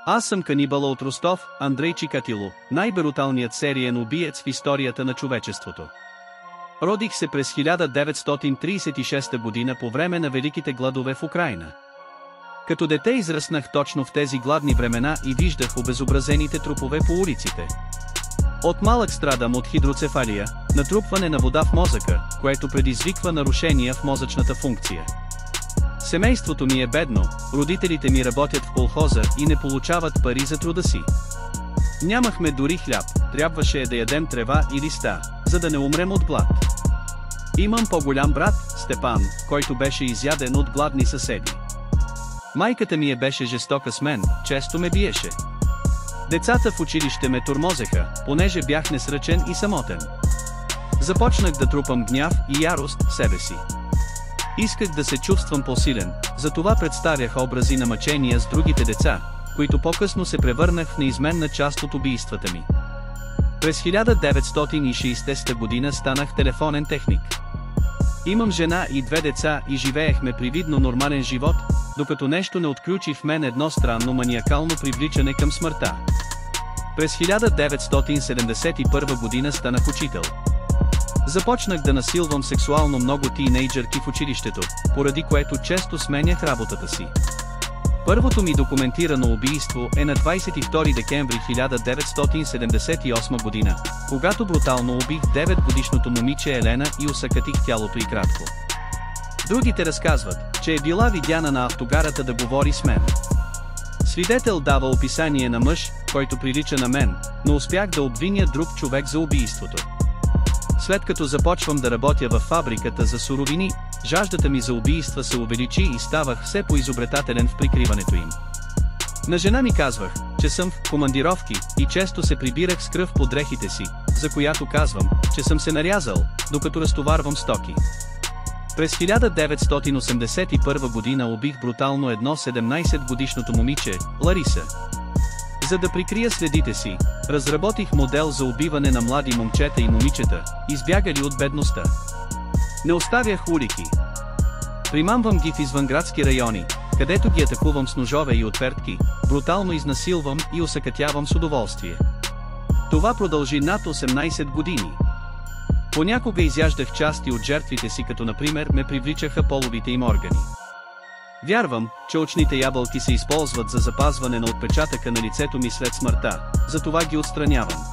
Аз съм канибала от Ростов, Андрей Чикатило, най-бруталният сериен убиец в историята на човечеството. Родих се през 1936 година по време на великите гладове в Украйна. Като дете израснах точно в тези гладни времена и виждах обезобразените трупове по улиците. От малък страдам от хидроцефалия, натрупване на вода в мозъка, което предизвиква нарушения в мозъчната функция. Семейството ми е бедно, родителите ми работят в колхоза и не получават пари за труда си. Нямахме дори хляб, трябваше да ядем трева и листа, за да не умрем от глад. Имам по-голям брат, Степан, който беше изяден от гладни съседи. Майката ми беше жестока с мен, често ме биеше. Децата в училище ме тормозеха, понеже бях несръчен и самотен. Започнах да трупам гняв и ярост в себе си. Исках да се чувствам по-силен, затова представях образи на мъчения с другите деца, които по-късно се превърнах в неизменна част от убийствата ми. През 1960 година станах телефонен техник. Имам жена и 2 деца и живеехме привидно нормален живот, докато нещо не отключи в мен едно странно маниакално привличане към смъртта. През 1971 година станах учител. Започнах да насилвам сексуално много тийнейджърки в училището, поради което често сменях работата си. Първото ми документирано убийство е на 22 декември 1978 година, когато брутално убих 9-годишното момиче Елена и осакатих тялото й кратко. Другите разказват, че е била видяна на автогарата да говори с мен. Свидетел дава описание на мъж, който прилича на мен, но успях да обвиня друг човек за убийството. След като започвам да работя във фабриката за суровини, жаждата ми за убийства се увеличи и ставах все по-изобретателен в прикриването им. На жена ми казвах, че съм в командировки и често се прибирах с кръв по дрехите си, за която казвам, че съм се нарязал, докато разтоварвам стоки. През 1981 година убих брутално едно 17-годишното момиче, Лариса. За да прикрия следите си, разработих модел за убиване на млади момчета и момичета, избягали от бедността. Не оставях улики. Примамвам ги в извънградски райони, където ги атакувам с ножове и отвертки, брутално изнасилвам и осакатявам с удоволствие. Това продължи над 18 години. Понякога изяждах части от жертвите си, като например ме привличаха половите им органи. Вярвам, че очните ябълки се използват за запазване на отпечатъка на лицето ми след смъртта, затова ги отстранявам.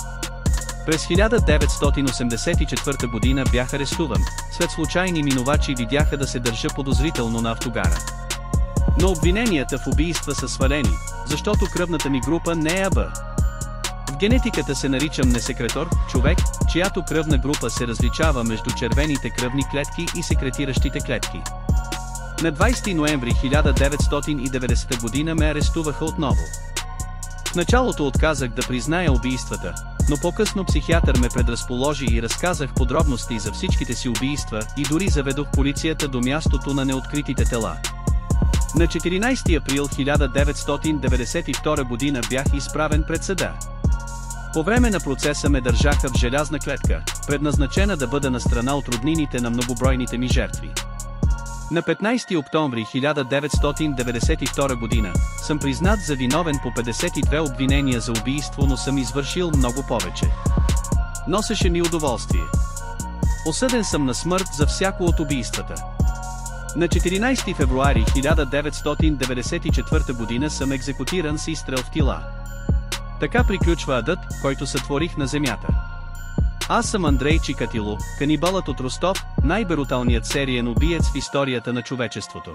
През 1984 година бях арестуван, след случайни минувачи видяха да се държа подозрително на автогара. Но обвиненията в убийства са свалени, защото кръвната ми група не е АБ. В генетиката се наричам несекретор, човек, чиято кръвна група се различава между червените кръвни клетки и секретиращите клетки. На 20 ноември 1990 година ме арестуваха отново. В началото отказах да призная убийствата, но по-късно психиатър ме предразположи и разказах подробности за всичките си убийства и дори заведох полицията до мястото на неоткритите тела. На 14 април 1992 година бях изправен пред съда. По време на процеса ме държаха в желязна клетка, предназначена да бъда на страна от роднините на многобройните ми жертви. На 15 октомври 1992 година съм признат за виновен по 52 обвинения за убийство, но съм извършил много повече. Носеше ми удоволствие. Осъден съм на смърт за всяко от убийствата. На 14 февруари 1994 година съм екзекутиран с изстрел в тила. Така приключва адът, който сътворих на земята. Аз съм Андрей Чикатило, канибалът от Ростов, най-бруталният сериен убиец в историята на човечеството.